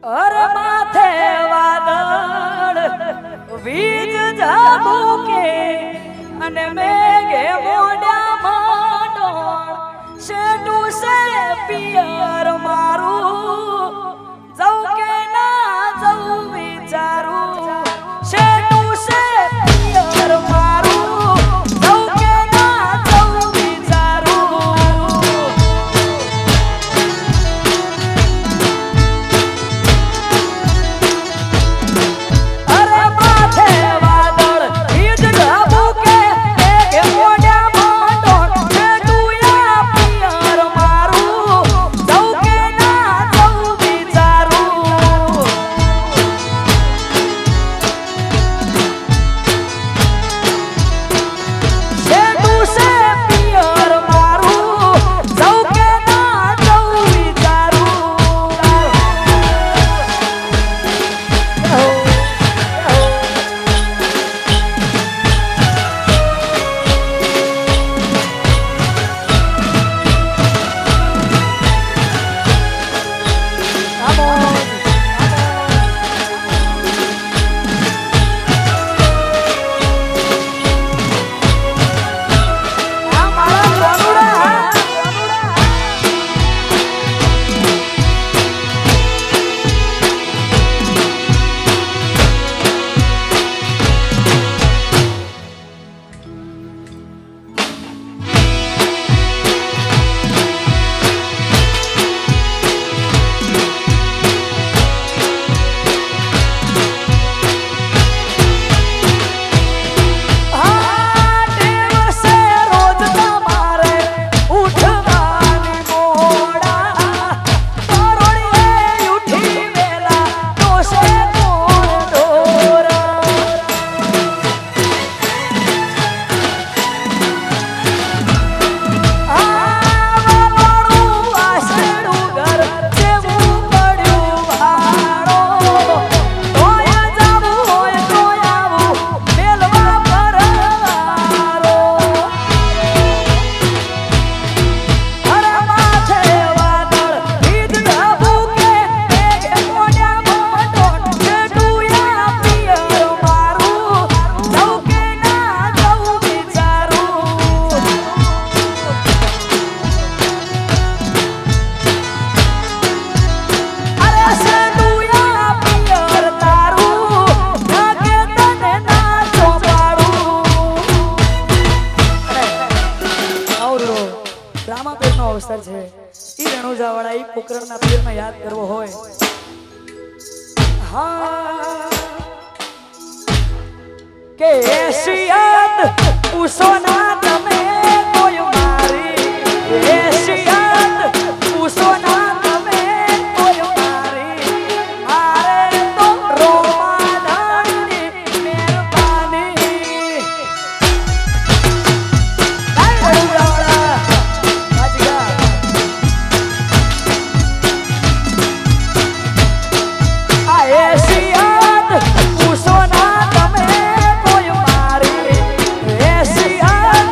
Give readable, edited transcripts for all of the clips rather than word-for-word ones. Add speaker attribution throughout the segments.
Speaker 1: અરે માથે વાદળ વીજ ઝાબુકે અને મેઘે મોઢા માંડોળ શેટું સે પિયર મારું જઉં કે ના જઉં વિચારું શેટું સે પિયર મારું જઉં કે ના જઉં વિચારું અરે માથે વાદળ વીજ ઝાબુકે મેઘે મોઢા માંડોળ શેટું યા પિયર મારું જઉં કે ના જઉં વિચારું શેટું સે પિયર મારું જઉં કે ના જઉં વિચારું અવસર છે ઈ રણુજાવાળા ઈ પોકરણના પીરને યાદ કરવો હોય હા કે એશિયાત ઉસોના તમે કોઈ મારી એશિયાત ઉસોના તમે કોઈ મારી મારે તો રોમાદાની મહેરબાની એશિયાત ઉસોના તમે કોઈ મારી એશિયાત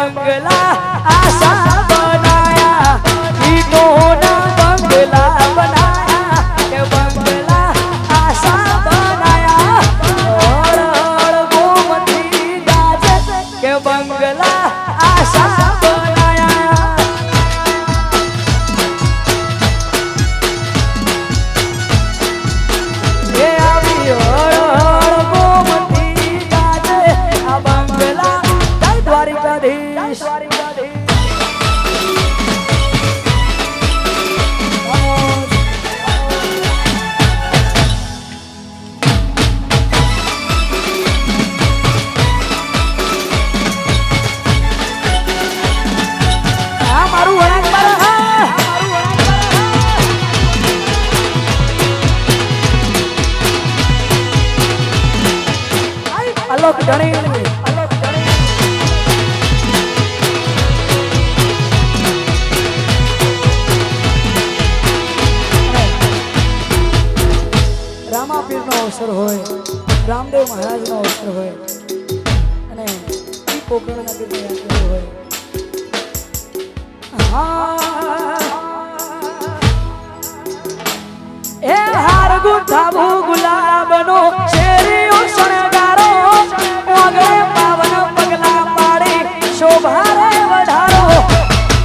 Speaker 1: बंगला आशा बनाया, ईटों ना बंगला बनाया, के बंगला आशा बनाया, और गोमती गाजे के बंगला आशा बनाया। ये अभी और गोमती गाजे आ बंगला जय द्वारिकाधीश। અલોક ધણી રામાપીરનો અવસર હોય, રામદેવ મહારાજનો અવસર હોય અને ઈ પોકરણના પીરની યાત્રા હોય। એ હાર ગુંથાવું ગુલાબનો શેરીઓ શણગારો, મોગે પાવન પગલા પાડી શોભારે વધારો,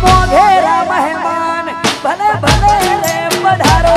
Speaker 1: મોઘેરા મહેમાન ભલે ભલે રે પધારો।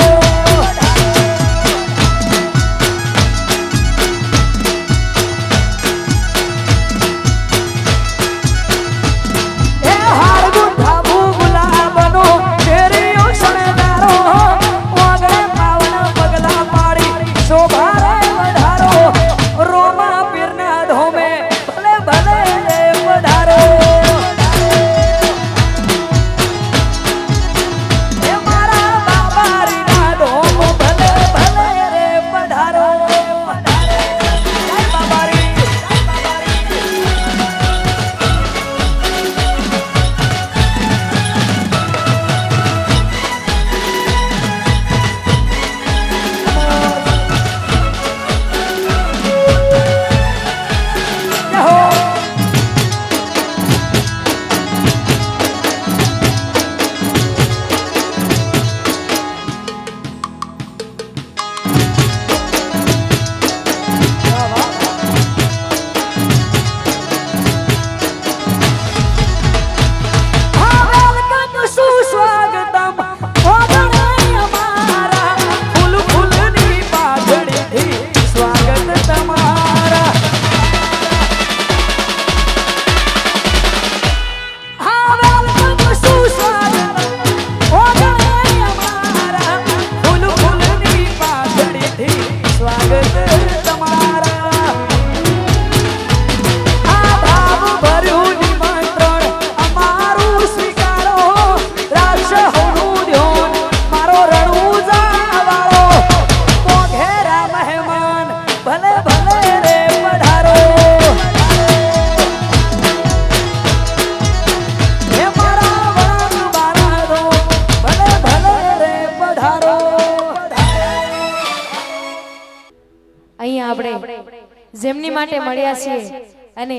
Speaker 2: જેમની માટે મળ્યા છીએ અને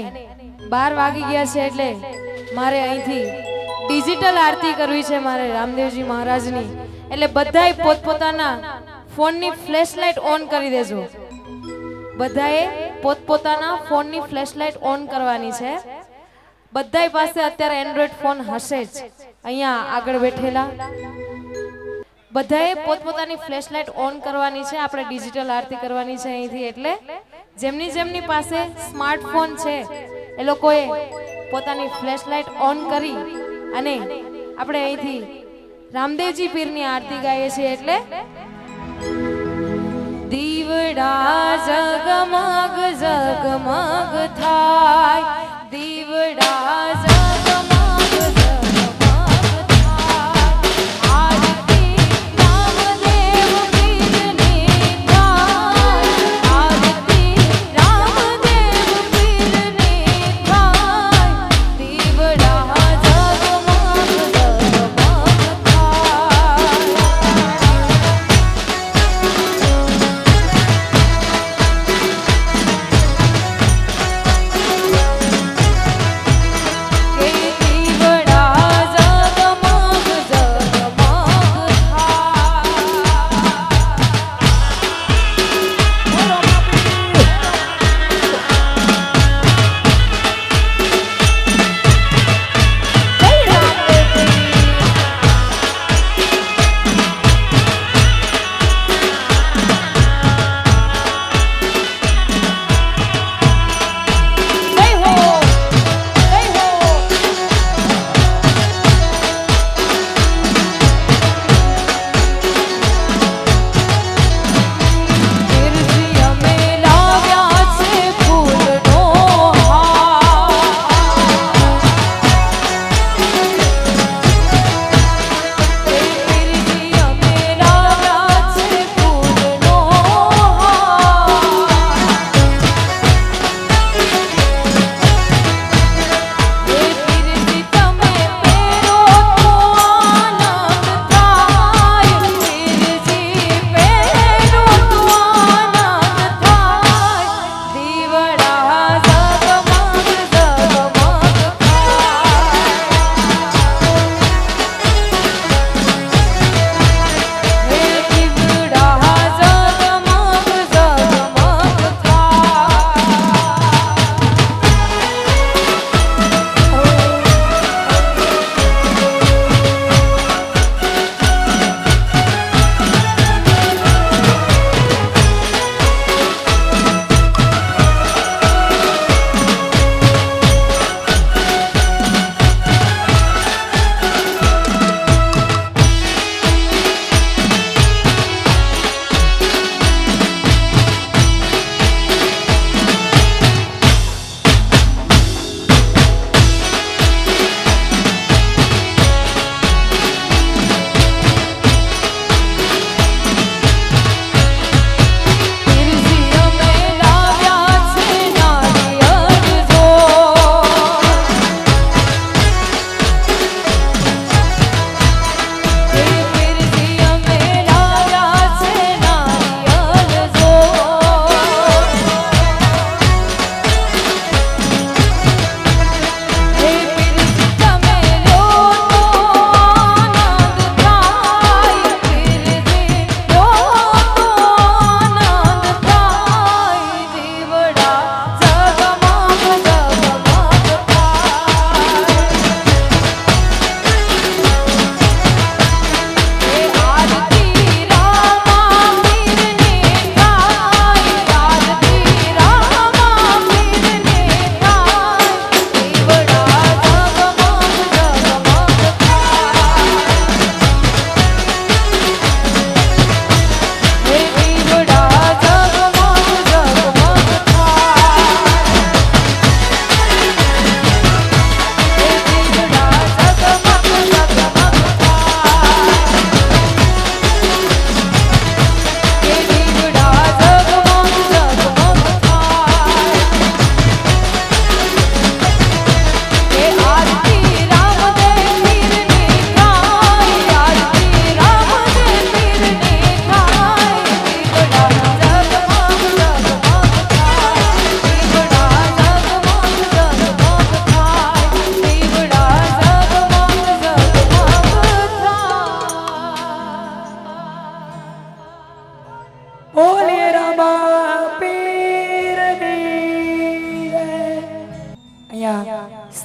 Speaker 2: 12 વાગી ગયા છે એટલે મારે અહીંથી ડિજિટલ આરતી કરવી છે મારે રામદેવજી મહારાજની। એટલે બધાય પોતપોતાના ફોનની ફ્લેશ લાઇટ ઓન કરી દેજો। બધાએ પોતપોતાના ફોનની ફ્લેશ લાઇટ ઓન કરવાની છે। બધાય પાસે અત્યારે એન્ડ્રોઇડ ફોન હશે જ। અહીંયા આગળ બેઠેલા બધાએ પોતપોતાની ફ્લેશ લાઇટ ઓન કરવાની છે। આપણે ડિજિટલ આરતી કરવાની છે અહીંથી। એટલે જેમની પાસે સ્માર્ટફોન છે એ લોકોએ પોતાની ફ્લેશ લાઇટ ઓન કરી અને આપણે અહીંથી રામદેવજી પીરની આરતી ગાઈએ છીએ। એટલે દીવડા જગમગ જગમગ થાય, દીવડા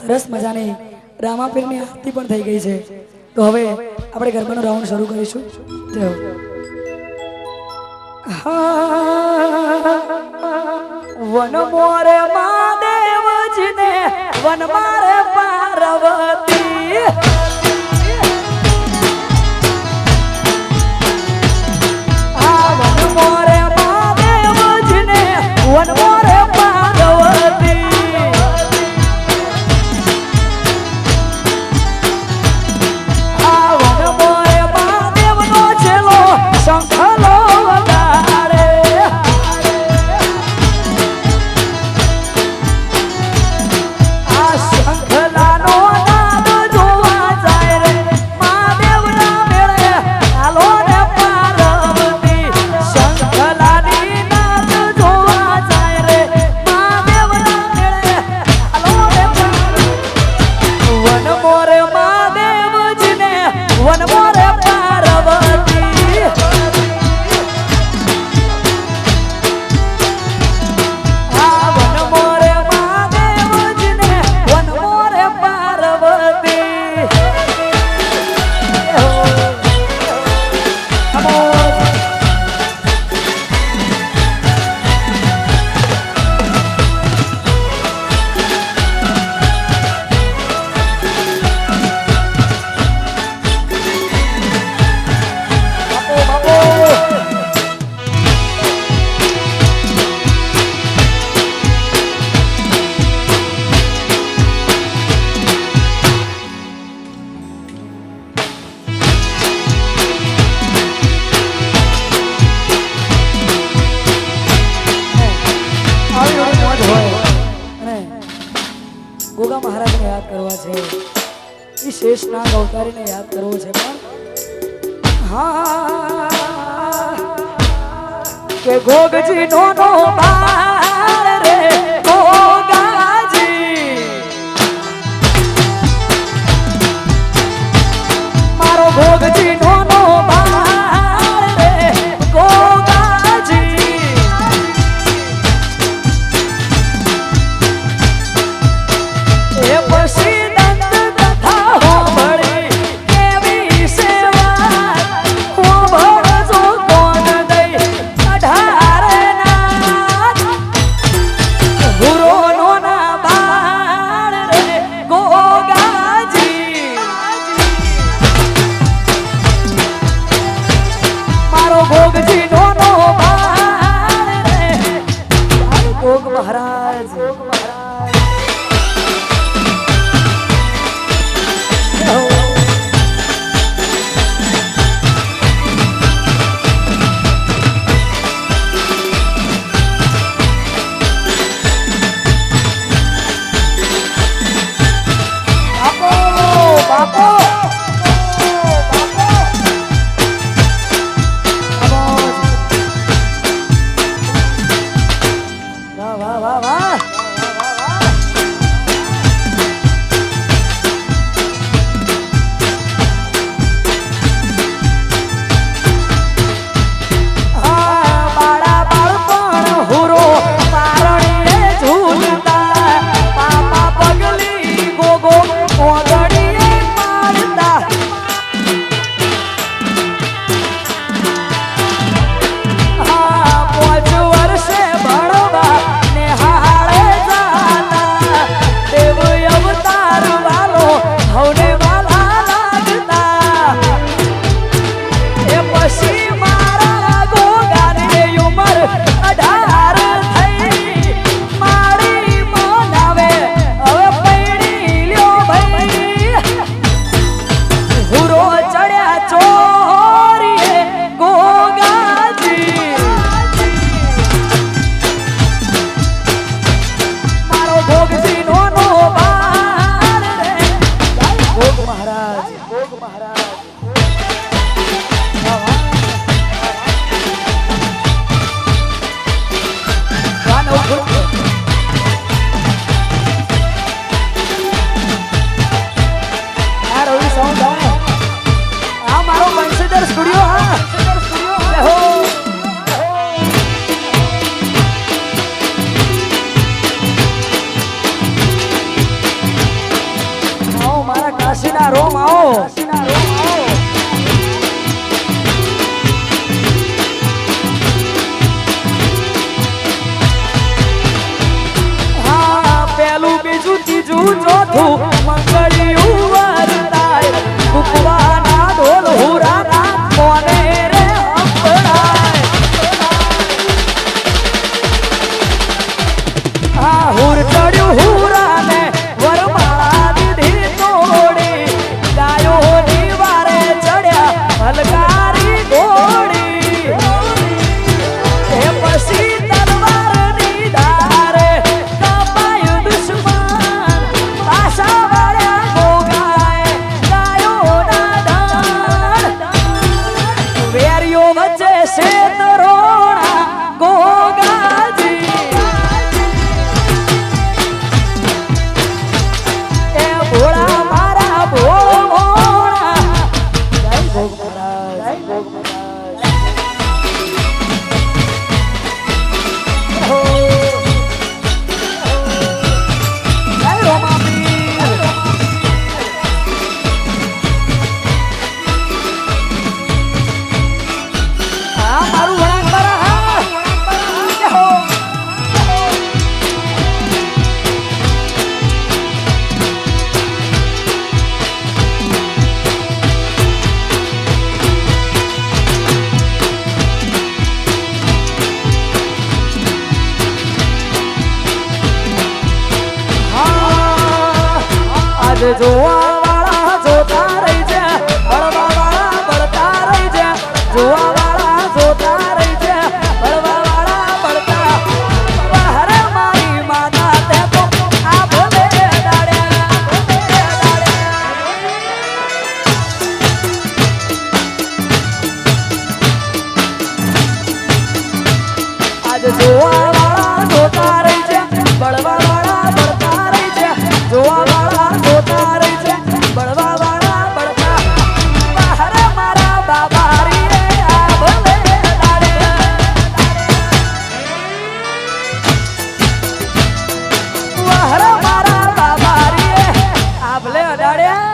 Speaker 1: સરસ મજાની રામાપીરની આરતી પણ થઈ ગઈ છે તો હવે આપણે ગરબાનો રાઉન્ડ શરૂ કરીશું જય હો. વન મોરે મહાદેવજીને વન મારે પાર્વતી આ વન મોરે મહાદેવજીને વન મોરે પાર્વતી આ વન મોરે મહાદેવનો છેલ્લો શંખલો વગાડે આ શંખલાનો નાદ જોવા જાય રે મહાદેવના મેળે હાલો ને પાર્વતી શંખલાની નાદ જોવા જાય રે મહાદેવના મેળે હાલો ને પાર્વતી વન મોરે મહાદેવજીને વન મોરે પાર્વતી આ વન મોરે મહાદેવજીને વન મોરે પાર્વતી આવી બધી મોજ હોય અને ગોગા મહારાજને યાદ કરવા છે એ શેષનાગ અવતારીને યાદ કરવો છે પણ હા કે ગોગજી નો બાળ રે ગોગાજી મારો ગોગજી નો બાળ રે ગોગાજી એ પછી દંત કથા હોંભળી કેવી સેવા હોંભળજો કોણ દઈ અઢાર નાથ રાશિના રોમ આવો હા પેલું બીજું ત્રીજું ચોથું મંગળિયું વરતાય કુકવાના ઢોલ હુરાના કોને રે સંભળાય હા હુર ચડ્યું હુરાને વરમાળા દીધી તોડી ગાયોની વારે ચડ્યા હલકારી ઘોડી એ પછી તલવારની ધારે કપાયું દુશ્મન પાછા વળ્યા ગોગાએ ગાયોના ડાળ વેરીઓ વચ્ચે શેતરોણા ગોગાજી એ ભોળા મારા ભોળા જય ભોગ મહારાજ જય ભોગ મહારાજ હો જય રોમાપીર હા મારું વળાંક મારા હા જય હો આજ જોવા વાળા જોતા રહી જા બળવા વાળા બળતા રહી જા જોવા વાળા જોતા રહી જા બળવા વાળા બળતા બહાર મારી માતા તે તો આ ભલે દાડ્યા આજ જોવા વાળા જોતા રહી જા બળવા વાળા બળતા રહી જા જોવા વાળા જોતા રહી જા બળવા વાળા બળતા બહાર મારા બાબારીએ આ ભલે દાડ્યા બહાર મારા બાબારીએ આ ભલે દાડ્યા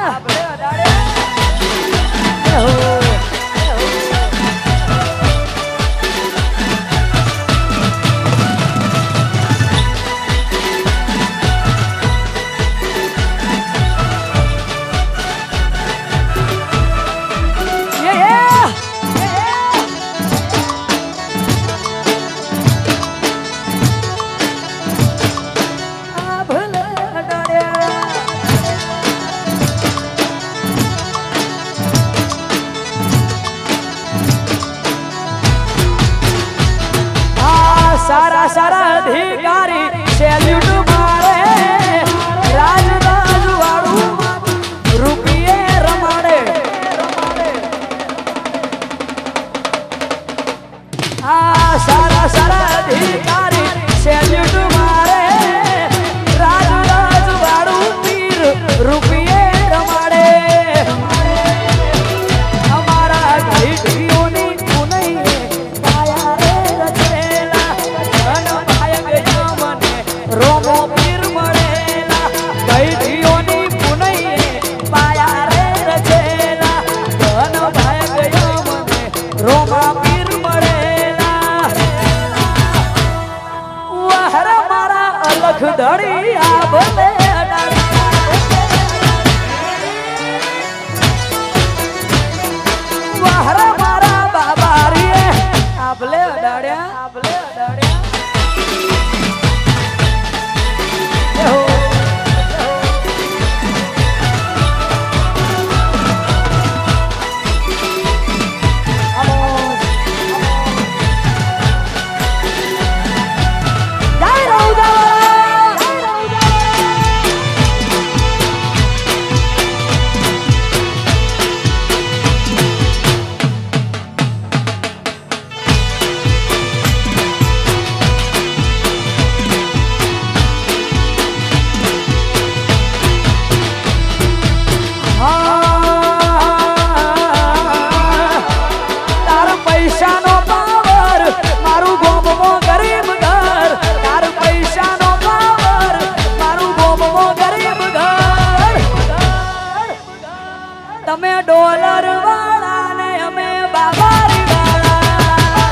Speaker 1: તમે ડોલર વાળા ને અમે બાબારી વાળા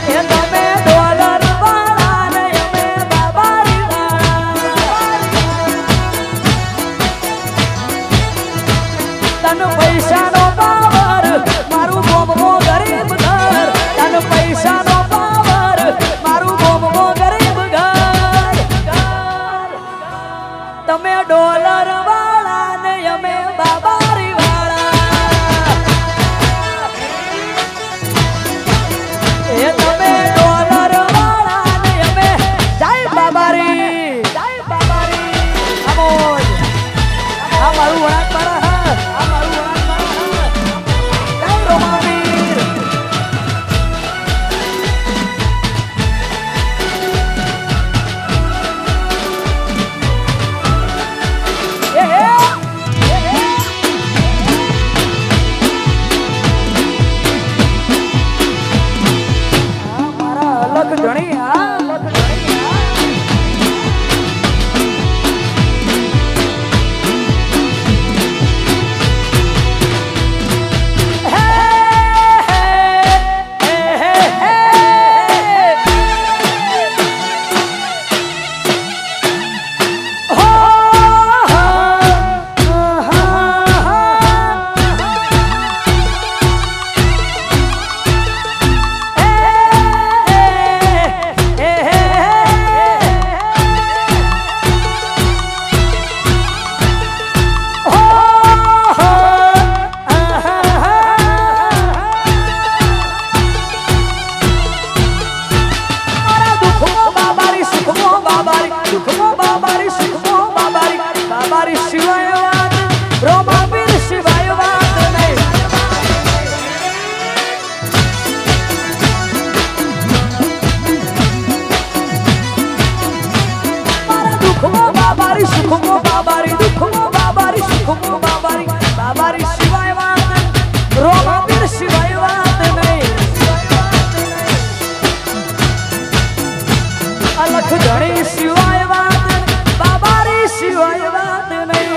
Speaker 1: એ તમે ડોલર વાળા ને અમે બાબારી વાળા તન પૈસાનો પાવર મારું બોમબો ગરીબ ઘર તન પૈસાનો પાવર મારું બોમબો ગરીબ ઘર તમે ડોલર વાળા ને અમે બાબારી વાળા એ તમે ડોલર વાળા ને અમે જય બાબારી આમોજ આ મારું વળાંક મારા હા આ મારું વળાંક મારા હા જય રોમાવીર અલગ ધણી હા અલગ ધણી બાબારી શિવાય વાત રોમાવીર શિવાય વાત નહીં મારા દુઃખમાં બાબારી સુખમાં બાબારી દુઃખમાં બાબારી સુખમાં બાબારી બાબારી શિવાય વાત રોમાવીર શિવાય વાત નહીં અલખ ધણી શિવાય વાત બાબારી શિવાય વાત નહીં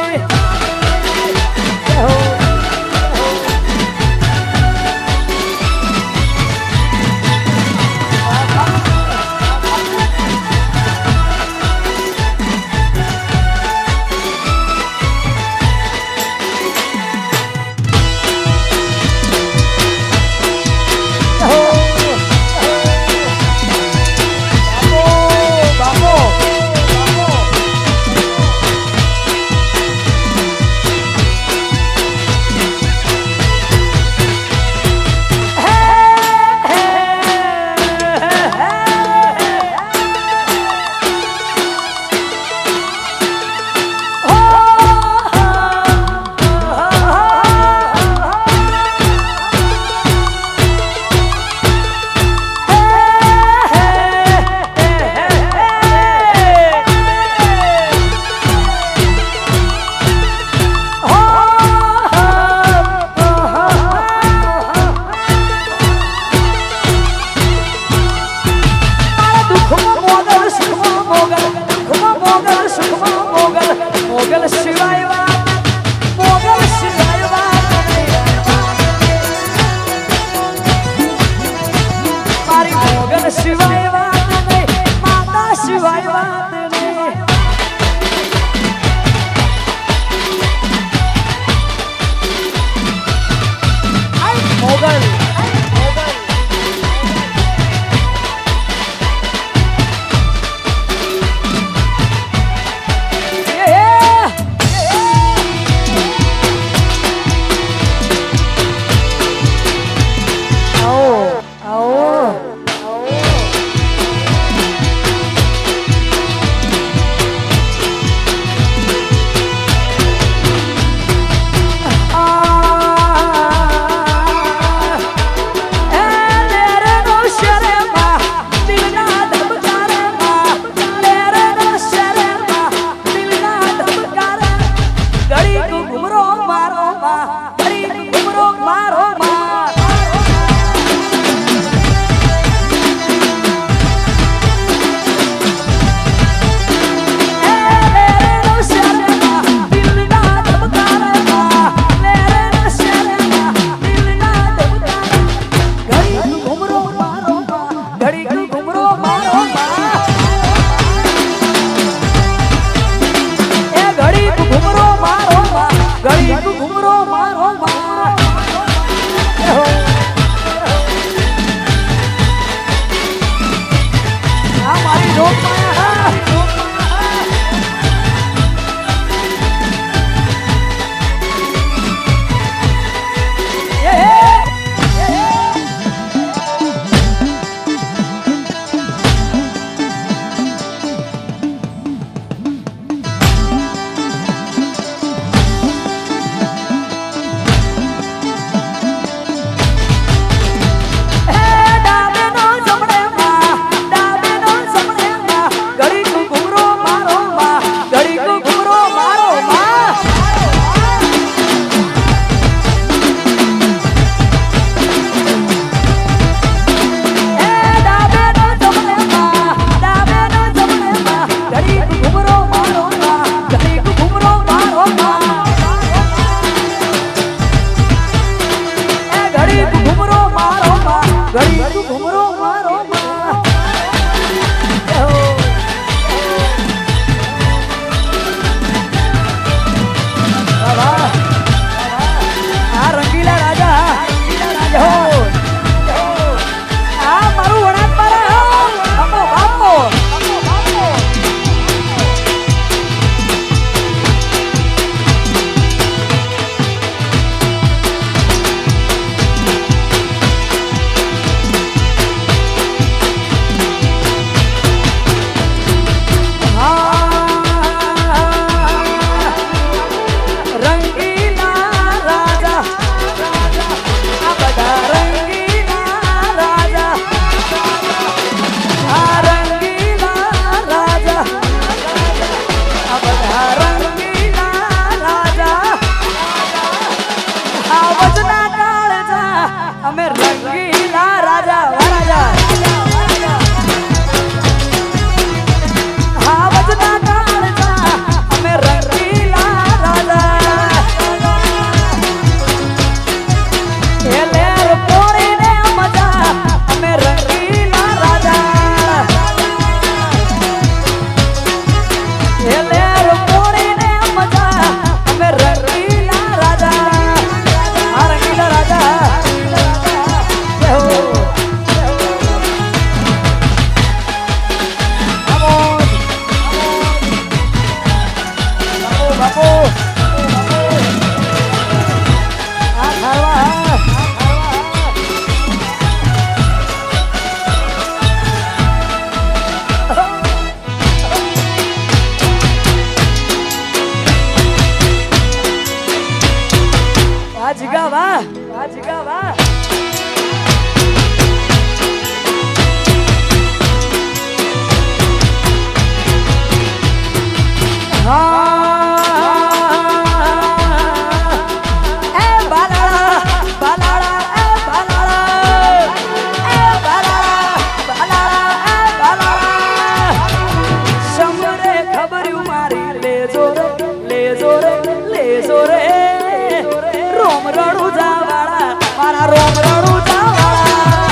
Speaker 1: રોમ રણુજા વાળા મારા રોમ રણુજા વાળા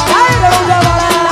Speaker 1: જય રણુજા વાળા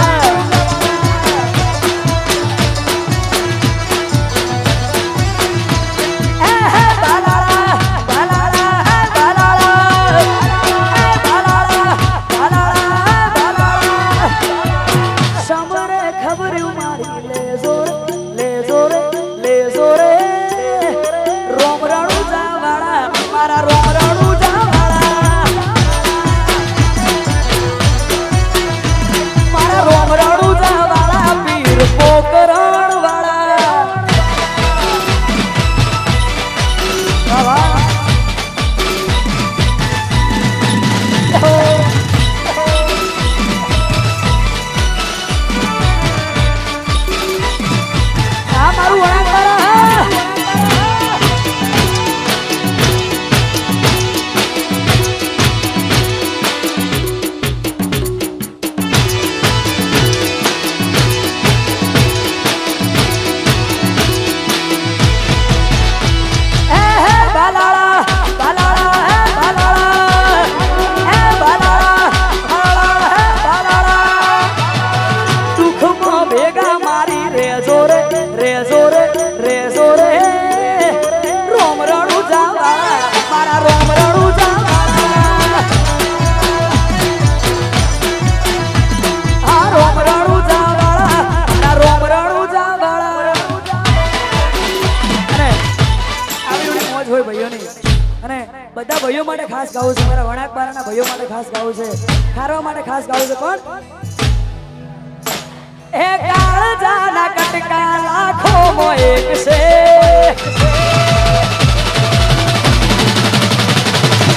Speaker 1: બધા ભાઈઓ માટે ખાસ ગાવું છે મારા વણાકબારાના ભાઈઓ માટે ખાસ ગાવું છે ખારવા માટે ખાસ ગાવું છે કોણ એ કાળજાના કટકા લાખો મો એક છે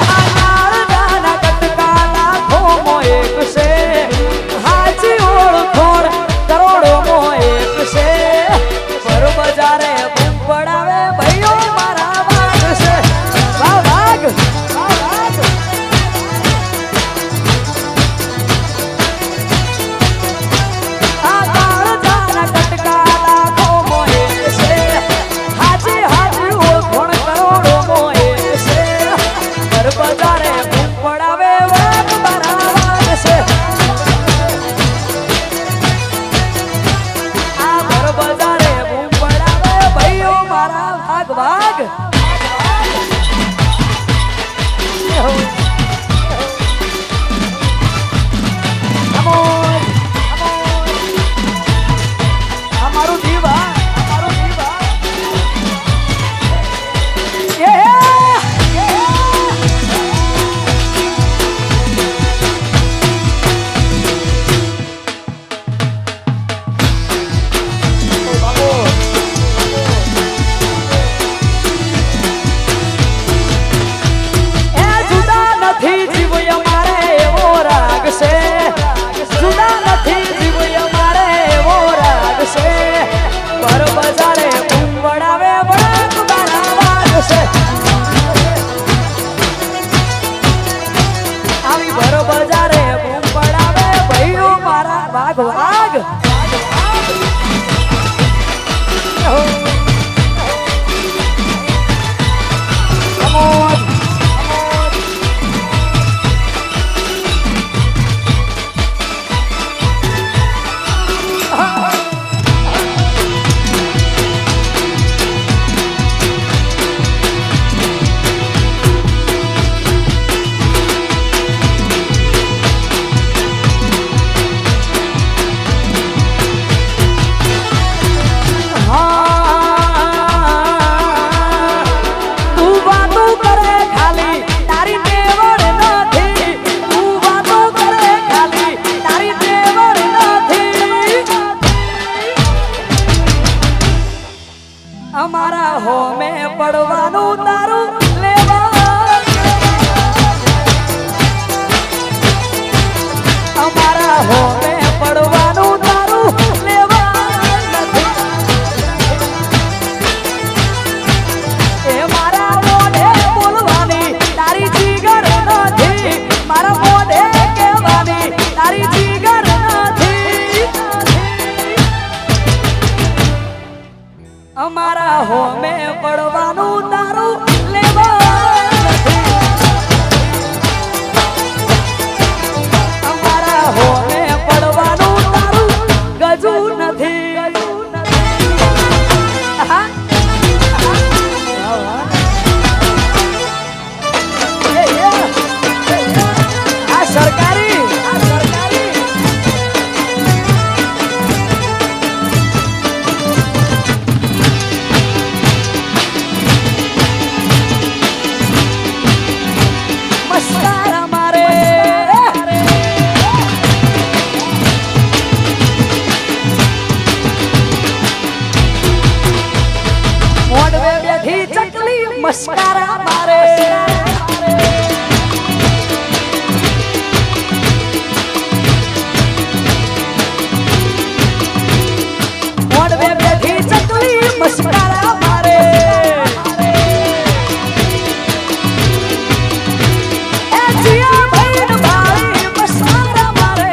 Speaker 1: કાળજાના કટકા લાખો મો એક છે હાચી ઓળખોણ કરોડો મો એક છે પર બજારે બૂમ પડાવે ભાઈઓ મારા વાગ છે વાગ અમારા હોમે પડવાનું તારું લેવા નથી મોડવે બેઠી ચકલી મસ્કારા મારે મોડવે બેઠી ચકલી મસ્કારા મારે એ જીયા ભાઈ ને ભાઈ મસ્કારા મારે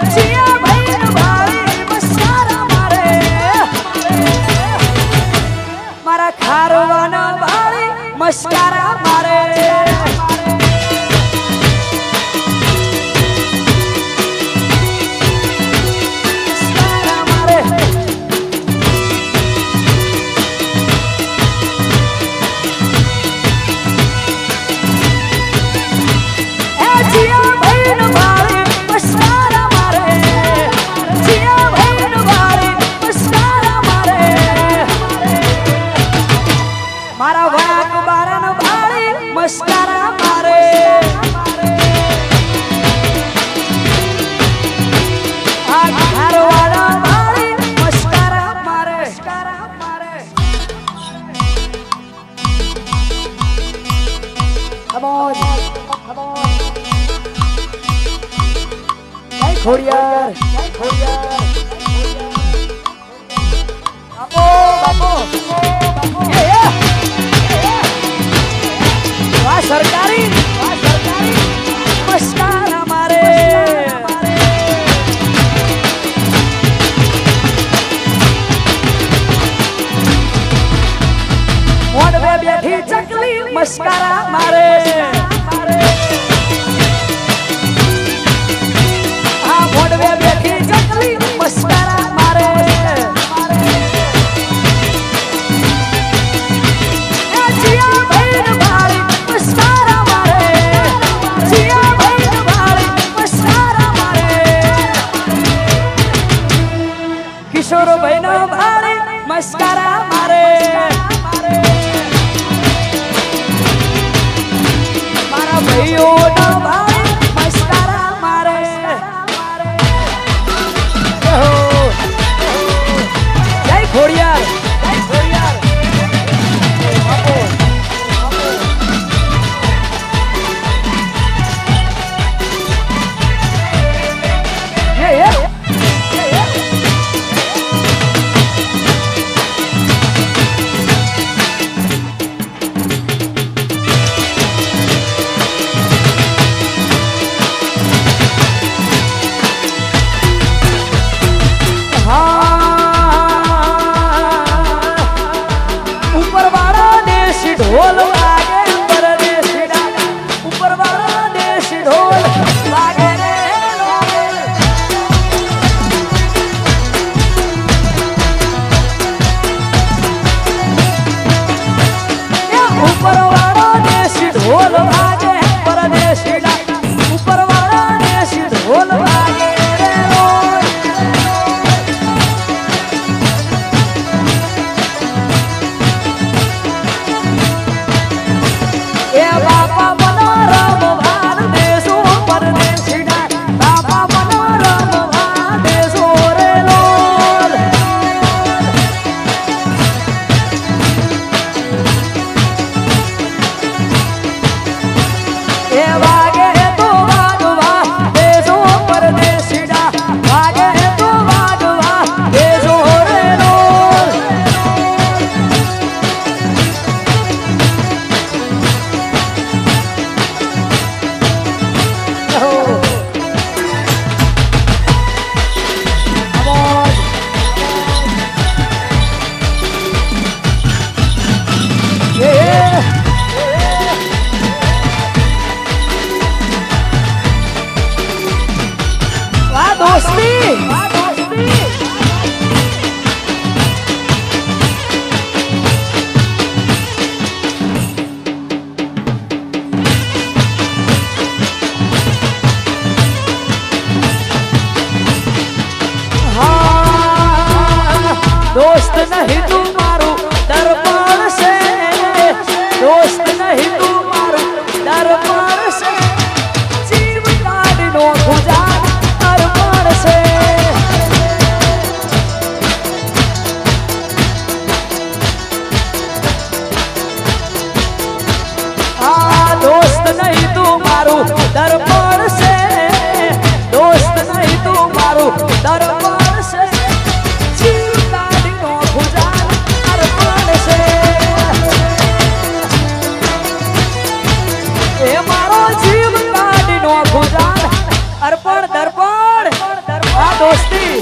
Speaker 1: જીયા ભાઈ ને ભાઈ મસ્કારા મારે મારા ખારવાના ભાઈ મસ્કારા મારે મારા વાક બારન ભાળી મસ્કારા મારે આ ઘરવાળા ભાળી મસ્કારા મારે Come on. Hey, ખોડિયાર બાપો વાહ સરકારી મસ્કારા મારે મોડવે બેઠી ચકલી મસ્કારા મારે આ મોડવે બેઠી ચકલી મસ્કારા મારે કિશોર ભાઈ નો ભાઈ મસ્કારા મારે મારા ભાઈઓ નો ભાઈ મસ્કારા મારે જય ખોડિયાર ઢોલ વાગે પરદેશી ડાલા ઉપર વાળા દેશી ઢોલ વાગે રે ઉપર વાળા દેશી ઢોલ વાગે પરદેશી ડાલા ઉપર વાળા દેશી ઢોલ વાગે દર્પણ છે દોસ્ત નહીં તું મારું દર્પણ છે જીવ કાઢીનો ખુજાન અર્પણ છે એ મારો જીવ કાઢીનો ખુજાન અર્પણ દર્પણ આ દોસ્તી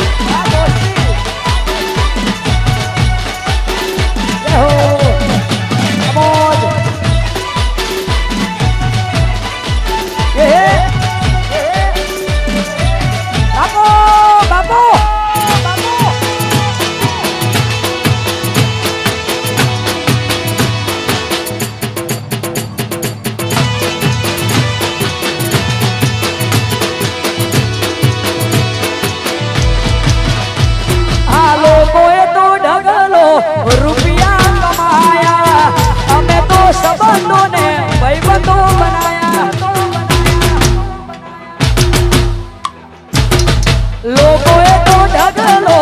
Speaker 1: રૂપિયા કમાયા અમે તો સંબંધોને ભાઈબંધો બનાયા લોકોએ તો ઢગલો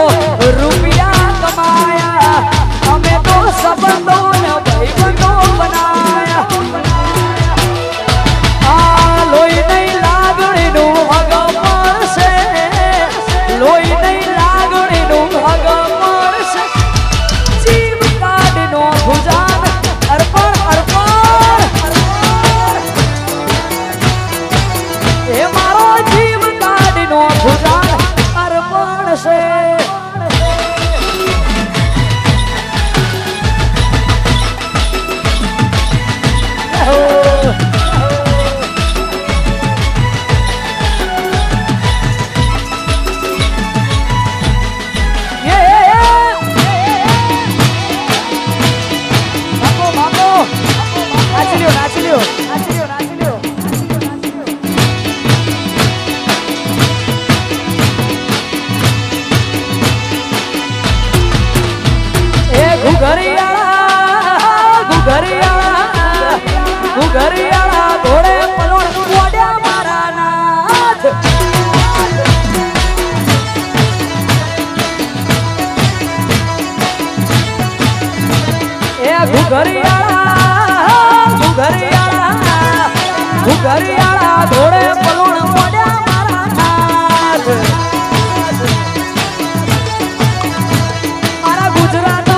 Speaker 1: રૂપિયા કમાયા અમે તો સંબંધોને ભાઈબંધો બનાયા આ લોહી નહીં લાગણીનું હગમણ છે લોહી નહીં લાગણીનું હગમણ છે ભુજાન અર્પણ અર્પણ એ મારો જીવ કાઢીનો ભુજાન અર્પણ છે ઘરિયાળા ઘોડે પલોણ મોડ્યા મારા નાથ એ ઘુઘરિયાળા ઘોડે પલોણ મોડ્યા મારા નાથ મારા ગુજરાતમાં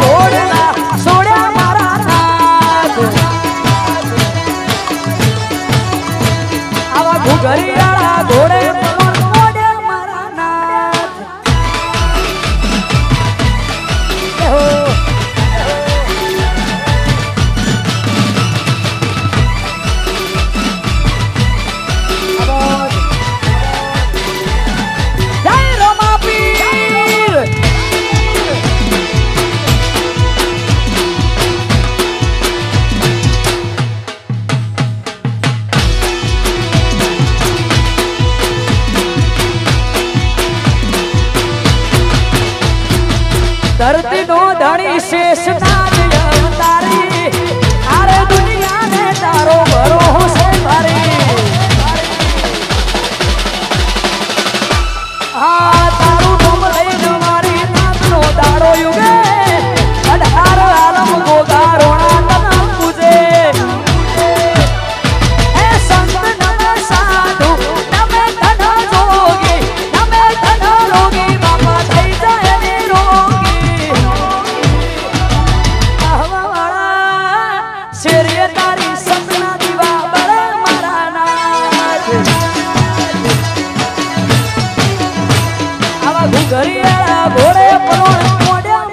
Speaker 1: ઘોડલા સોડ્યા મારા નાથ આવા ઘુઘરિયાળા ઘોડે પલોણ મોડ્યા મારા નાથ धरती नो धनी शेष नाच अवतारी आरे दुनिया ने तारो भरोसे भरी हाँ तारू तुम लई मारी नाथ नो दाड़ो युगे 18 आलम गोगारोणा तना पूजे ए संत नम साधु नमे धन जोगी नमे धन रोगी बाबा થઈ જાય ને રોગી શેરીએ તારી સપના દીવા બળે મારા નાથ આવા ઘુઘરિયાળા ઘોડે પલોણ મોડ્યા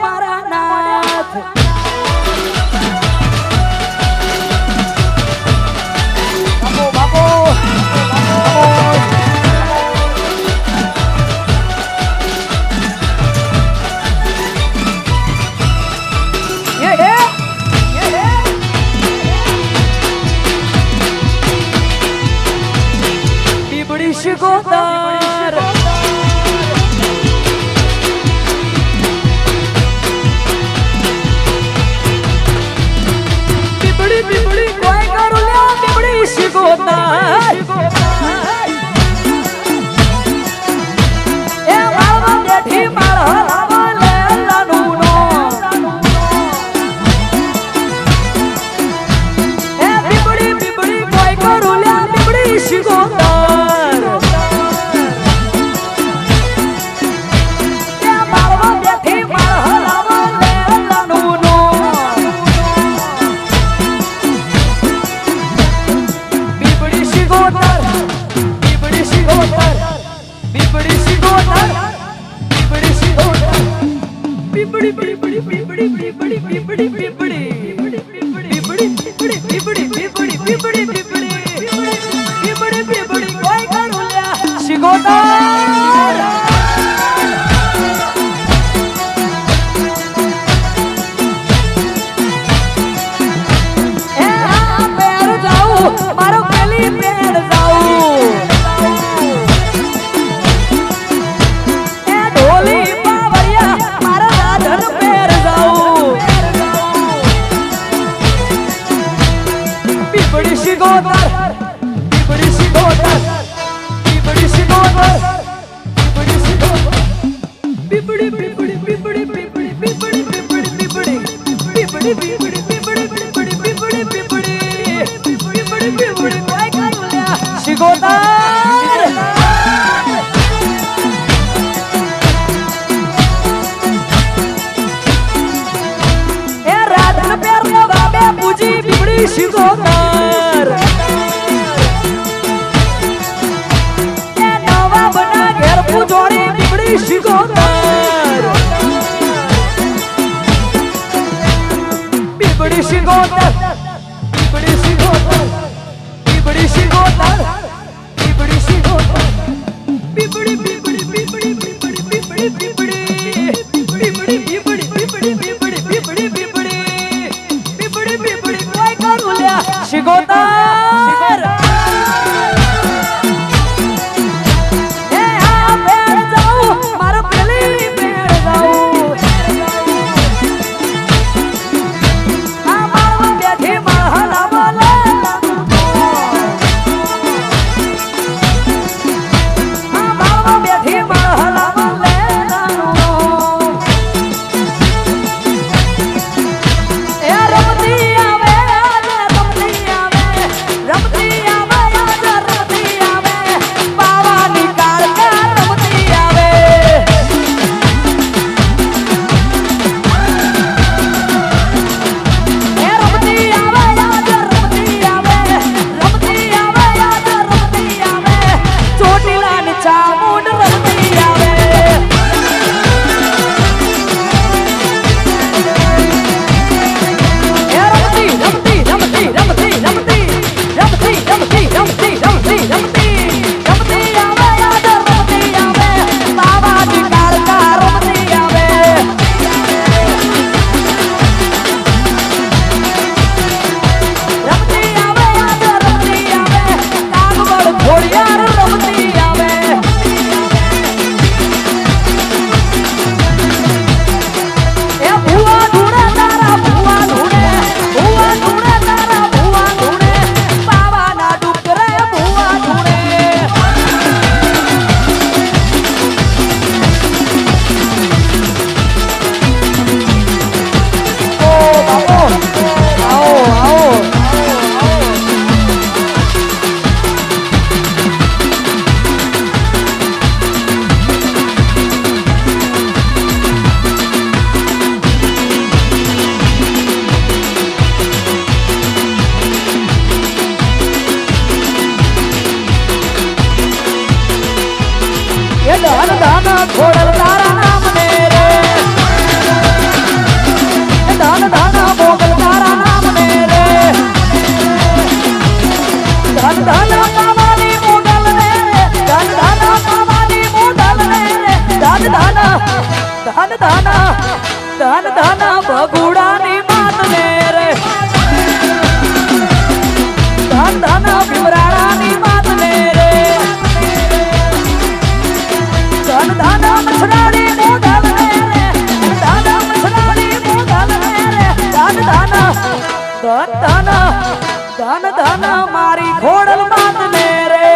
Speaker 1: મારી ખોડલ બાંધને રે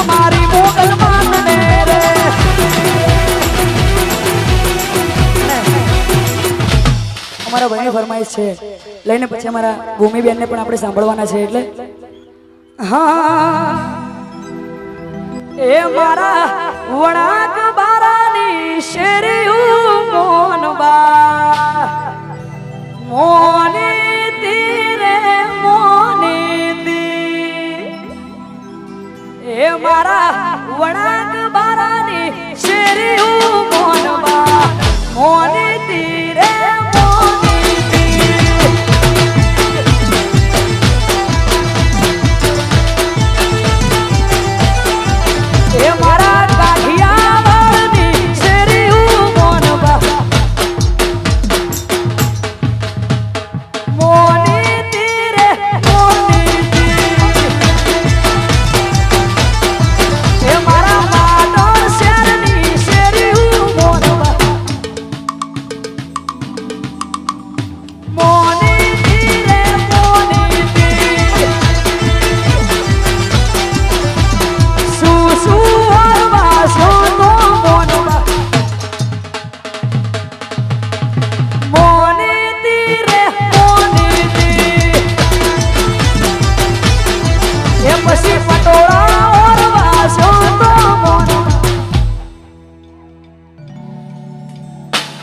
Speaker 1: મારી મોગલ બાંધને રે અમારા ભાઈની ફરમાઈશ છે લઈને પછી અમારા ભૂમિબેનને પણ આપણે સાંભળવાના છે એટલે હા એ મારા વણાક બારાની શેરીયું મોનબા મોની તીરે મોની દી એ મારા વણાક બારાની શેરીયું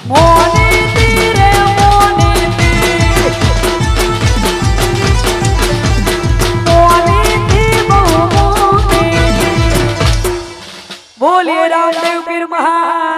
Speaker 1: મોની તીરે મોની તી મોની તી બહુ મોની બોલીએ રામદેવ પીર મહારાજ